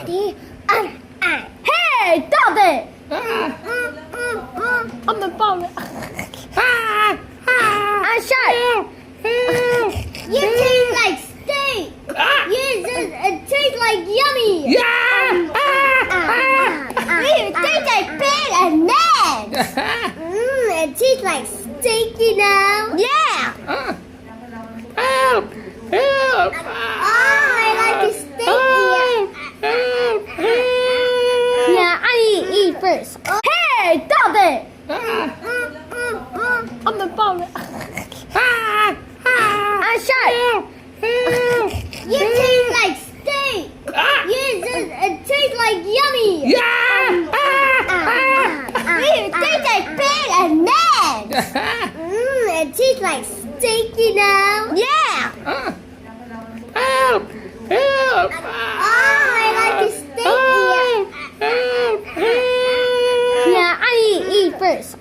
Daddy. Hey, Daddy. I'm a bomb. I'm shy. You taste like steak. It tastes like yummy. It tastes like pig and eggs. It tastes like steak, you know. Yeah. Help! Help! I like the steak. Yeah, I eat first. Hey, Daddy. I'm a bomb. I'm shy. You taste like steak. It tastes like yummy. It tastes like pig and eggs. It tastes like steak, you know. Yeah. Help! Help! I like the steak. Yeah, I eat first.